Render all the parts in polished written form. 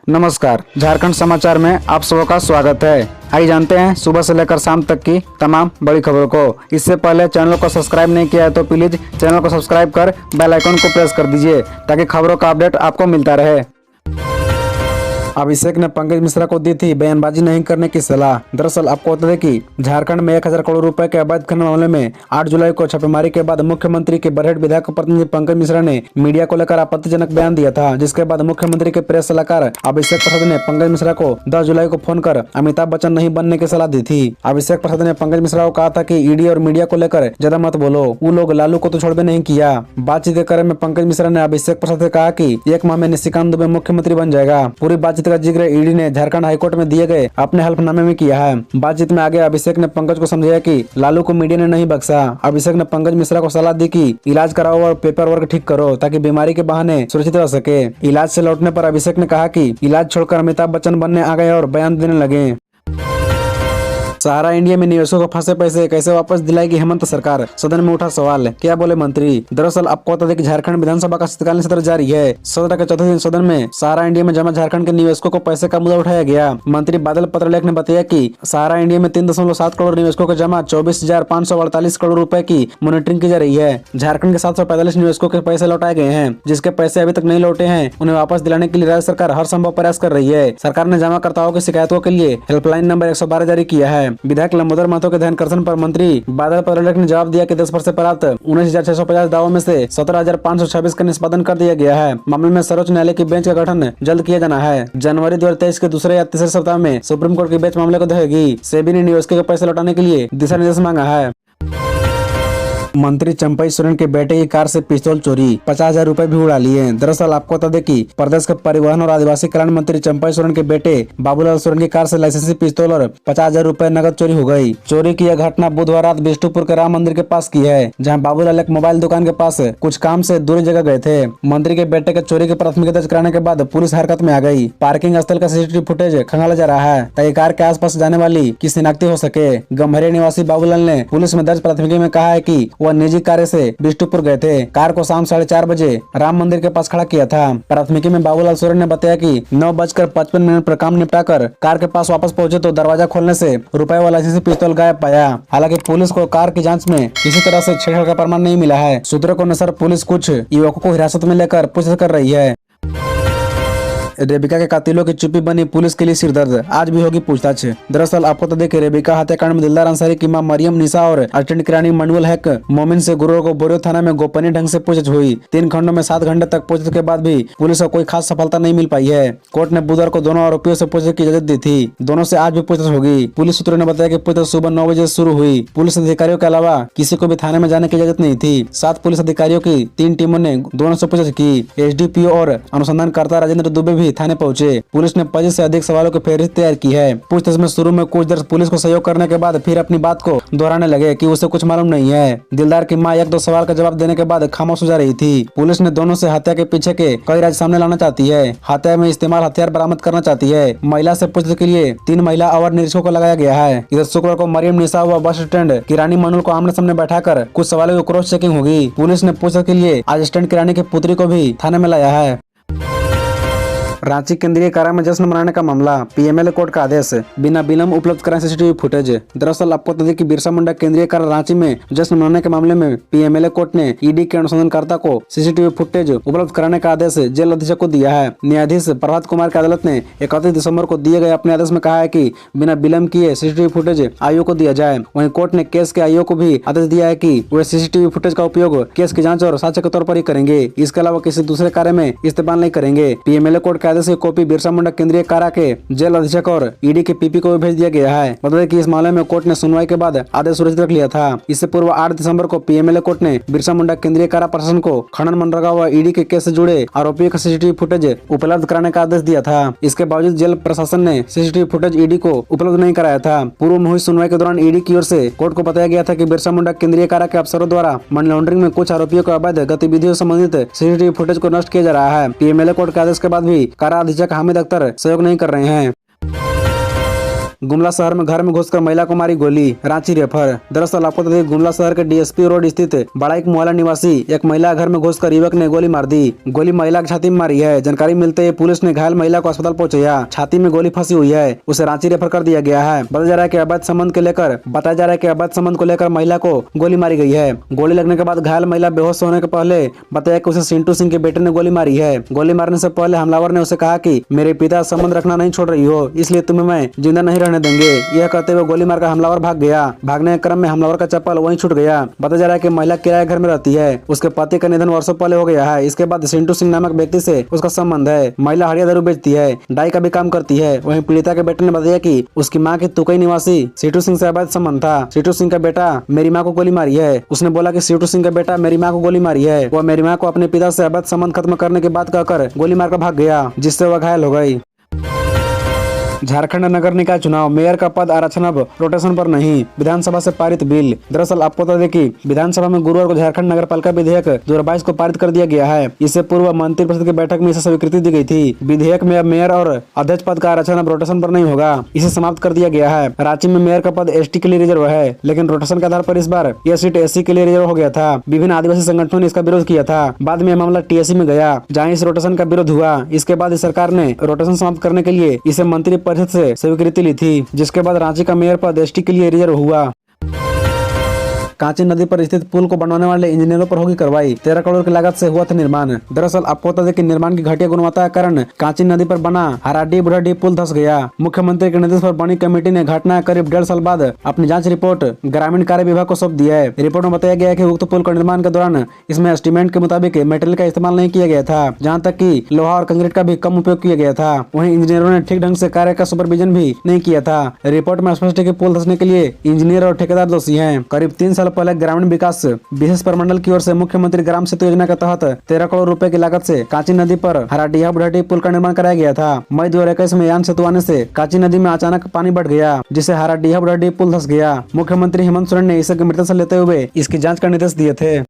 नमस्कार, झारखंड समाचार में आप सबका का स्वागत है। आइए जानते हैं सुबह से लेकर शाम तक की तमाम बड़ी खबरों को। इससे पहले चैनल को सब्सक्राइब नहीं किया है तो प्लीज चैनल को सब्सक्राइब कर बेल आइकन को प्रेस कर दीजिए ताकि खबरों का अपडेट आपको मिलता रहे। अभिषेक ने पंकज मिश्रा को दी थी बयानबाजी नहीं करने की सलाह। दरअसल आपको बता दें कि झारखंड में 1000 करोड़ रुपए के अवैध खनन मामले में 8 जुलाई को छापेमारी के बाद मुख्यमंत्री के बरहेट विधायक प्रतिनिधि पंकज मिश्रा ने मीडिया को लेकर आपत्तिजनक बयान दिया था, जिसके बाद मुख्यमंत्री के प्रेस सलाहकार अभिषेक प्रसाद ने पंकज मिश्रा को 10 जुलाई को फोन कर अमिताभ बच्चन नहीं बनने की सलाह दी थी। अभिषेक प्रसाद ने पंकज मिश्रा को कहा था कि ईडी और मीडिया को लेकर ज्यादा मत बोलो, वो लोग लालू को तो छोड़ भी नहीं किया। बातचीत करे में पंकज मिश्रा ने अभिषेक प्रसाद से कहा कि 1 माह में निशिकांत दुबे मुख्यमंत्री बन जाएगा। पूरी बातचीत का जिक्र ईडी ने झारखंड हाईकोर्ट में दिए गए अपने हल्फनामे में किया है। बातचीत में आगे अभिषेक ने पंकज को समझाया कि लालू को मीडिया ने नहीं बख्शा। अभिषेक ने पंकज मिश्रा को सलाह दी कि इलाज कराओ और पेपर वर्क ठीक करो ताकि बीमारी के बहाने सुरक्षित रह सके। इलाज से लौटने पर अभिषेक ने कहा कि इलाज छोड़कर अमिताभ बच्चन बनने आ गए और बयान देने लगे। सहारा इंडिया में निवेशकों को फंसे पैसे कैसे वापस दिलाएगी हेमंत सरकार, सदन में उठा सवाल। क्या बोले मंत्री। दरअसल आपको बता दें कि झारखंड विधानसभा का शीतकालीन सत्र जारी है। सत्र के चौथे दिन सदन में सहारा इंडिया में जमा झारखंड के निवेशकों को पैसे का मुद्दा उठाया गया। मंत्री बादल पत्रलेख ने बताया कि सहारा इंडिया में 3.7 करोड़ निवेशकों को जमा 24,548 करोड़ रुपए की मॉनिटरिंग की जा रही है। झारखंड के 745 निवेशकों के पैसे लौटाए गए हैं। जिसके पैसे अभी तक नहीं लौटे हैं उन्हें वापस दिलाने के लिए राज्य सरकार हर संभव प्रयास कर रही है। सरकार ने जमाकर्ताओं की शिकायतों के लिए हेल्पलाइन नंबर 112 जारी किया है। विधायक लंबोदर महतो के ध्यानकर्षण पर मंत्री बादल पत्रलेख ने जवाब दिया कि देश भर से प्राप्त 19,650 दावों में से 17,526 का निष्पादन कर दिया गया है। मामले में सर्वोच्च न्यायालय की बेंच का गठन जल्द किया जाना है। जनवरी 2023 के दूसरे या तीसरे सप्ताह में सुप्रीम कोर्ट की बेंच मामले को देखेगी। सेबी ने निवेशकों के पैसे लौटाने के लिए दिशा निर्देश मांगा है। मंत्री चंपई सोरेन के बेटे की कार से पिस्तौल चोरी, 50,000 रुपए भी उड़ा लिए। दरअसल आपको बता दें कि प्रदेश के परिवहन और आदिवासी कल्याण मंत्री चंपई सोरेन के बेटे बाबूलाल सोरेन की कार से लाइसेंसी पिस्तौल और 50,000 रुपए नकद चोरी हो गई। चोरी की यह घटना बुधवार रात बिष्टुपुर के राम मंदिर के पास की है, जहां बाबूलाल एक मोबाइल दुकान के पास कुछ काम से दूसरी जगह गए थे। मंत्री के बेटे के चोरी की प्राथमिकी दर्ज कराने के बाद पुलिस हरकत में आ गई। पार्किंग स्थल का सीसीटीवी फुटेज खंगाला जा रहा है ताकि कार के आसपास जाने वाली की शिनाख्ती हो सके। गम्हरिया निवासी बाबूलाल ने पुलिस में दर्ज प्राथमिकी में कहा है कि वह निजी कार्य से बिष्टुपुर गए थे। कार को शाम 4:30 बजे राम मंदिर के पास खड़ा किया था। प्राथमिकी में बाबूलाल सोरेन ने बताया कि 9:55 पर काम निपटाकर कार के पास वापस पहुंचे तो दरवाजा खोलने से रुपए वाला लाइसेंसी पिस्तौल गायब पाया। हालांकि पुलिस को कार की जांच में किसी तरह से छेड़छाड़ का प्रमाण नहीं मिला है। सूत्रों के अनुसार पुलिस कुछ युवकों को हिरासत में लेकर पूछताछ कर रही है। रेबिका के कातिलों की चुप्पी बनी पुलिस के लिए सिरदर्द, आज भी होगी पूछताछ। दरअसल आपको तो देखे रेबिका हत्याकांड में दिलदार अंसारी की मां मरियम निशा और असिस्टेंट किरानी मंडुअल हैक मोमिन से गुरुवार को बोरियो थाना में गोपनीय ढंग से पूछताछ हुई। 3 खंडों में 7 घंटे तक पूछताछ के बाद भी पुलिस को कोई खास सफलता नहीं मिल पाई है। कोर्ट ने बुधवार को दोनों आरोपियों से पूछताछ की इजाजत दी थी। दोनों से आज भी पूछताछ होगी। पुलिस सूत्रों ने बताया कि पूछताछ सुबह 9 बजे शुरू हुई। पुलिस अधिकारियों के अलावा किसी को भी थाने में जाने की इजाजत नहीं थी। 7 पुलिस अधिकारियों की 3 टीमों ने दोनों से पूछताछ की। एसडीपीओ और अनुसंधानकर्ता राजेंद्र दुबे भी थाने पहुंचे। पुलिस ने 25 से अधिक सवालों की फहरिस्त तैयार की है। पूछताछ में शुरू में कुछ देर पुलिस को सहयोग करने के बाद फिर अपनी बात को दोहराने लगे कि उसे कुछ मालूम नहीं है। दिलदार की मां 1-2 सवाल का जवाब देने के बाद खामोश हो जा रही थी। पुलिस ने दोनों से हत्या के पीछे के कई राज सामने लाना चाहती है। हत्या में इस्तेमाल हथियार बरामद करना चाहती है। महिला से पूछताछ के लिए 3 महिला अवर निरीक्षकों को लगाया गया है। इधर शुक्रवार को मरियम निशा व बस स्टैंड किरानी मंडल को आमने सामने बैठाकर कुछ सवालों की क्रॉस चेकिंग होगी। पुलिस ने पूछताछ के लिए असिस्टेंट किरानी की पुत्री को भी थाने में लाया है। रांची केंद्रीय कारा में जश्न मनाने का मामला, पीएमएलए कोर्ट का आदेश, बिना विलंब उपलब्ध कराएं सीसीटीवी फुटेज। दरअसल आपको बता दें कि बिरसा मुंडा केंद्रीय कारा रांची में जश्न मनाने के मामले में पीएमएलए कोर्ट ने ईडी के अनुसंधानकर्ता को सीसीटीवी फुटेज उपलब्ध कराने का आदेश जेल अधीक्षक को दिया है। न्यायाधीश प्रभात कुमार की अदालत ने 31 दिसंबर को दिए गए अपने आदेश में कहा है कि बिना विलंब किए सीसीटीवी फुटेज आयोग को दिया जाए। वहीं कोर्ट ने केस के आयोग को भी आदेश दिया है कि वे सीसीटीवी फुटेज का उपयोग केस की जाँच और साक्ष्य के तौर पर ही करेंगे। इसके अलावा किसी दूसरे कार्य में इस्तेमाल नहीं करेंगे। पीएमएलए कोर्ट के आदेश की कॉपी बिरसा मुंडा केंद्रीय कारा के जेल अधीक्षक और ईडी के पीपी को भी भेज दिया गया है। बता दें कि इस मामले में कोर्ट ने सुनवाई के बाद आदेश सुरक्षित रख लिया था। इससे पूर्व 8 दिसंबर को पीएमएलए कोर्ट ने बिरसा मुंडा केंद्रीय कारा प्रशासन को खनन मनरेगा व ईडी के केस से जुड़े आरोपियों का सीसीटीवी फुटेज उपलब्ध कराने का आदेश दिया था। इसके बावजूद जेल प्रशासन ने सीसीटीवी फुटेज ईडी को उपलब्ध नहीं कराया था। पूर्व में हुई सुनवाई के दौरान ईडी की ओर से कोर्ट को बताया गया था कि बिरसा मुंडा केंद्रीय कारा के अफसरों द्वारा मनी लॉन्ड्रिंग में कुछ आरोपियों को अवैध गतिविधियों से संबंधित सीसीटीवी फुटेज को नष्ट किया जा रहा है। पीएमएलए कोर्ट के आदेश के बाद भी कारा अधीक्षक हामिद अख्तर सहयोग नहीं कर रहे हैं। गुमला शहर में घर में घुसकर महिला को मारी गोली, रांची रेफर। दरअसल आपको बता दें, गुमला शहर के डीएसपी रोड स्थित बड़ाइक मोहल्ला निवासी एक महिला घर में घुसकर युवक ने गोली मार दी। गोली महिला की छाती में मारी है। जानकारी मिलते ही पुलिस ने घायल महिला को अस्पताल पहुंचाया। छाती में गोली फंसी हुई है, उसे रांची रेफर कर दिया गया है। बताया जा रहा है कि अवैध संबंध को लेकर महिला को गोली मारी गई है। गोली लगने के बाद घायल महिला बेहोश होने के पहले बताया कि उसे सिंटू सिंह के बेटे ने गोली मारी है। गोली मारने से पहले हमलावर ने उसे कहा कि मेरे पिता संबंध रखना नहीं छोड़ रही हो, इसलिए तुम्हें मैं जिंदा नहीं रहने देंगे। यह कहते हुए गोली मारकर हमलावर भाग गया। भागने के क्रम में हमलावर का चप्पल वहीं छूट गया। बताया जा रहा है कि महिला किराए घर में रहती है। उसके पति का निधन वर्षों पहले हो गया है। इसके बाद सिंटू सिंह नामक व्यक्ति से उसका संबंध है। महिला हड़िया दारू बेचती है, डाई का भी काम करती है। वहीं पीड़िता के बेटे ने बताया कि उसकी मां की तुकई निवासी सिंटू सिंह से अवैध संबंध था। सिंटू सिंह का बेटा मेरी मां को गोली मारी है। उसने बोला कि सिंटू सिंह का बेटा मेरी मां को गोली मारी है। वह मेरी मां को अपने पिता से अवैध संबंध खत्म करने की बात कहकर गोली मारकर भाग गया, जिससे वह घायल हो गई। झारखंड नगर निकाय चुनाव, मेयर का पद आरक्षण अब रोटेशन पर नहीं, विधानसभा से पारित बिल। दरअसल आपको बता दें कि विधानसभा में गुरुवार को झारखंड नगर पालिका विधेयक 2022 को पारित कर दिया गया है। इससे पूर्व मंत्रिपरिषद की बैठक में इसे स्वीकृति दी गई थी। विधेयक में अब मेयर और अध्यक्ष पद का आरक्षण अब रोटेशन पर नहीं होगा, इसे समाप्त कर दिया गया है। रांची में मेयर का पद एसटी के लिए रिजर्व है, लेकिन रोटेशन के आधार पर इस बार यह सीट एससी के लिए रिजर्व हो गया था। विभिन्न आदिवासी संगठनों ने इसका विरोध किया था। बाद में मामला टीएससी में गया, जहाँ इस रोटेशन का विरोध हुआ। इसके बाद सरकार ने रोटेशन समाप्त करने के लिए इसे मंत्रिपरिषद से स्वीकृति ली थी, जिसके बाद रांची का मेयर पद एसटी के लिए रिजर्व हुआ। कांची नदी पर स्थित पुल को बनवाने वाले इंजीनियरों पर होगी कार्रवाई, 13 करोड़ की लागत से हुआ था निर्माण। दरअसल आपको बता दें कि निर्माण की घटिया गुणवत्ता के कारण कांची नदी पर बना हराडी बुढ़ाडी पुल धंस गया। मुख्यमंत्री के निर्देश पर बनी कमेटी ने घटना करीब 1.5 साल बाद अपनी जांच रिपोर्ट ग्रामीण कार्य विभाग को सौंप दी है। रिपोर्ट में बताया गया है कि उक्त पुल का निर्माण के दौरान इसमें एस्टीमेट के मुताबिक मटेरियल का इस्तेमाल नहीं किया गया था, जहाँ तक कि लोहा और कंक्रीट का भी कम उपयोग किया गया था। वहीं इंजीनियरों ने ठीक ढंग से कार्य का सुपरविजन भी नहीं किया था। रिपोर्ट में स्पष्ट है कि पुल धंसने के लिए इंजीनियर और ठेकेदार दोषी हैं। करीब 3 साल पहले ग्रामीण विकास विशेष प्रमंडल की ओर से मुख्यमंत्री ग्राम सेतु योजना के तहत 13 करोड़ रुपए की लागत से कांची नदी पर हराडीहा बुढ़ाडी पुल का निर्माण कराया गया था। मई 2021 में यान सेतु आने से कांची नदी में अचानक पानी बढ़ गया, जिससे हराडीहा बुढ़ाडी पुल धंस गया। मुख्यमंत्री हेमंत सोरेन ने इसे गंभीरता से लेते हुए इसकी जाँच का निर्देश दिए थे।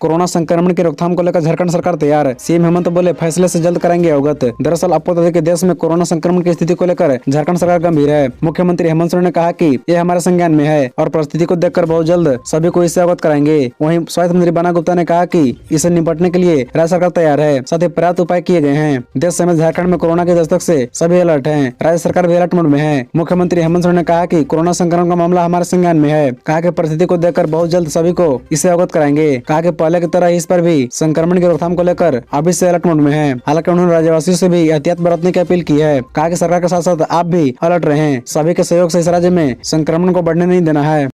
कोरोना संक्रमण की रोकथाम को लेकर झारखंड सरकार तैयार, सीएम हेमंत बोले फैसले से जल्द कराएंगे अवगत। दरअसल आपको बता दें कि देश में कोरोना संक्रमण की स्थिति को लेकर झारखंड सरकार गंभीर है। मुख्यमंत्री हेमंत सोरेन ने कहा कि यह हमारे संज्ञान में है और परिस्थिति को देखकर बहुत जल्द सभी को इससे अवगत कराएंगे। वहीं स्वास्थ्य मंत्री बन्ना गुप्ता ने कहा कि इसे निपटने के लिए राज्य सरकार तैयार है, साथ ही पर्याप्त उपाय किए गए हैं। देश समेत झारखंड में कोरोना के दस्तक से सभी अलर्ट है, राज्य सरकार भी अलर्ट मोड में है। मुख्यमंत्री हेमंत सोरेन ने कहा कि कोरोना संक्रमण का मामला हमारे संज्ञान में है। कहा कि परिस्थिति को देखकर बहुत जल्द सभी को इससे अवगत कराएंगे। कहा कि पहले की तरह इस पर भी संक्रमण की रोकथाम को लेकर अभी से अलर्ट मोड में है। हालांकि उन्होंने राज्यवासियों से भी एहतियात बरतने की अपील की है। कहा कि सरकार के साथ साथ आप भी अलर्ट रहें, सभी के सहयोग से इस राज्य में संक्रमण को बढ़ने नहीं देना है।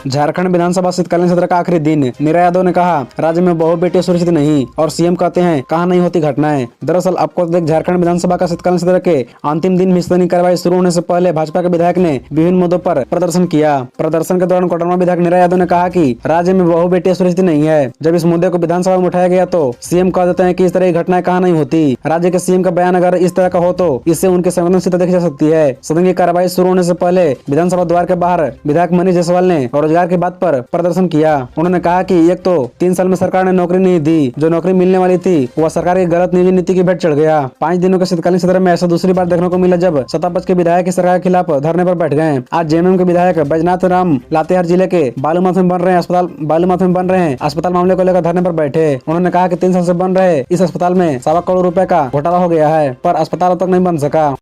झारखंड विधानसभा शीतकालीन सत्र का आखिरी दिन, नीरा यादव ने कहा राज्य में बहु बेटियां सुरक्षित नहीं, और सीएम कहते हैं कहां नहीं होती घटनाएं। दरअसल आपको देख झारखंड विधानसभा का शीतकालीन सत्र के अंतिम दिन में सदन कार्रवाई शुरू होने से पहले भाजपा के विधायक ने विभिन्न मुद्दों पर प्रदर्शन किया। प्रदर्शन के दौरान कोडरमा विधायक नीरा यादव ने कहा कि राज्य में बहु बेटियां सुरक्षित नहीं है। जब इस मुद्दे को विधानसभा में उठाया गया तो सीएम कह देते हैं कि इस तरह की घटनाएं कहां नहीं होती। राज्य के सीएम का बयान अगर इस तरह का हो तो इससे उनकी संवेदनशीलता देखी जा सकती है। सदन की कार्रवाई शुरू होने से पहले विधानसभा द्वार के बाहर विधायक मनीष जायसवाल ने रोजगार की बात पर प्रदर्शन किया। उन्होंने कहा कि एक तो 3 साल में सरकार ने नौकरी नहीं दी, जो नौकरी मिलने वाली थी वह सरकार की गलत निजी नीति की भेंट चढ़ गया। 5 दिनों के शीतकालीन सत्र में ऐसा दूसरी बार देखने को मिला जब सत्ता पक्ष के विधायक सरकार के खिलाफ धरने पर बैठ गए। आज जेएमएम के विधायक बैजनाथ राम लातेहार जिले के बालूमाथ में बन रहे हैं अस्पताल मामले को लेकर धरने पर बैठे। उन्होंने कहा कि 3 साल से बन रहे इस अस्पताल में 1.25 करोड़ रुपए का घोटाला हो गया है, पर अस्पताल अब तक नहीं बन सका।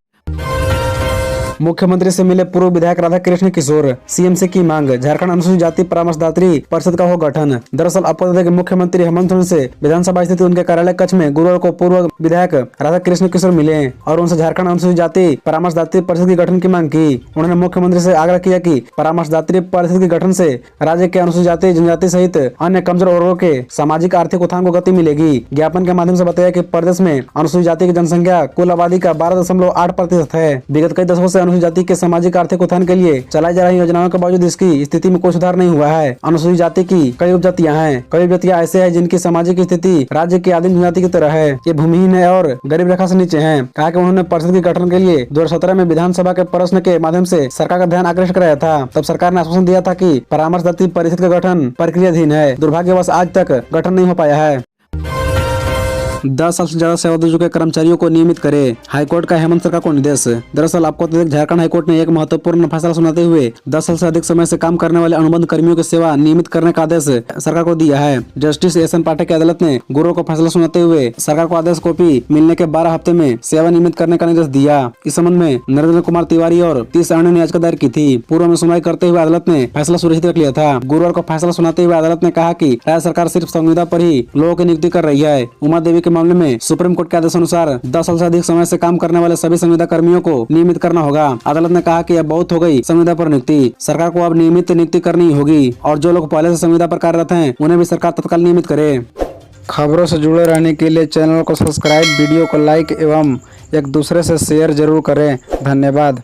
मुख्यमंत्री से मिले पूर्व विधायक राधा कृष्ण किशोर, सीएम से की मांग, झारखंड अनुसूचित जाति परामर्शदात्री परिषद का हो गठन। दरअसल आपको बता दें कि मुख्यमंत्री हेमंत सोरेन से विधानसभा स्थित उनके कार्यालय कक्ष में गुरुवार को पूर्व विधायक राधा कृष्ण किशोर मिले और उनसे झारखंड अनुसूचित जाति परामर्शदात्री परिषद की गठन की मांग की। उन्होंने मुख्यमंत्री से आग्रह किया कि परामर्शदात्री परिषद के गठन से राज्य के अनुसूचित जाति जनजाति सहित अन्य कमजोर वर्गों के सामाजिक आर्थिक उत्थान को गति मिलेगी। ज्ञापन के माध्यम से बताया कि प्रदेश में अनुसूचित जाति की जनसंख्या कुल आबादी का 12.8% है। विगत कई दशकों से अनुसूचित जाति के सामाजिक आर्थिक उत्थान के लिए चलाई जा रही योजनाओं के बावजूद इसकी स्थिति में कोई सुधार नहीं हुआ है। अनुसूचित जाति की कई उपजातियां हैं, कई उपजातियां ऐसे हैं जिनकी सामाजिक स्थिति राज्य की आदिम जनजाति की तरह है। ये भूमिहीन है और गरीब रेखा से नीचे हैं। कहा कि उन्होंने परिषद के गठन के लिए 2017 में विधानसभा के प्रश्न के माध्यम से सरकार का ध्यान आकर्षित कराया था। तब सरकार ने आश्वासन दिया था कि परामर्शदात्री परिषद का गठन प्रक्रियाधीन है। दुर्भाग्यवश आज तक गठन नहीं हो पाया है। 10 साल से ज्यादा सेवा दे चुके कर्मचारियों को नियमित करे। हाईकोर्ट का हेमंत सरकार को निर्देश। दरअसल आपको बता दें, झारखंड हाईकोर्ट ने एक महत्वपूर्ण फैसला सुनाते हुए 10 साल से अधिक समय से काम करने वाले अनुबंध कर्मियों की सेवा नियमित करने का आदेश सरकार को दिया है। जस्टिस एस एन पाठक की अदालत ने गुरुवार को फैसला सुनाते हुए सरकार को आदेश कॉपी मिलने के 12 हफ्ते में सेवा नियमित करने का निर्देश दिया। इस संबंध में नरेंद्र कुमार तिवारी और 30 अन्य ने याचिका दायर की थी। पूर्व में सुनवाई करते हुए अदालत ने फैसला सुरक्षित रख लिया था। गुरुवार को फैसला सुनाते हुए अदालत ने कहा कि राज्य सरकार सिर्फ संविदा पर ही लोगों की नियुक्ति कर रही है। उमा देवी के मामले में सुप्रीम कोर्ट के आदेशानुसार 10 साल से अधिक समय से काम करने वाले सभी संविदा कर्मियों को नियमित करना होगा। अदालत ने कहा कि अब बहुत हो गई संविदा पर नियुक्ति, सरकार को अब नियमित नियुक्ति करनी होगी और जो लोग पहले से संविदा पर कार्यरत हैं उन्हें भी सरकार तत्काल नियमित करे। खबरों से जुड़े रहने के लिए चैनल को सब्सक्राइब, वीडियो को लाइक एवं एक दूसरे से शेयर जरूर करें। धन्यवाद।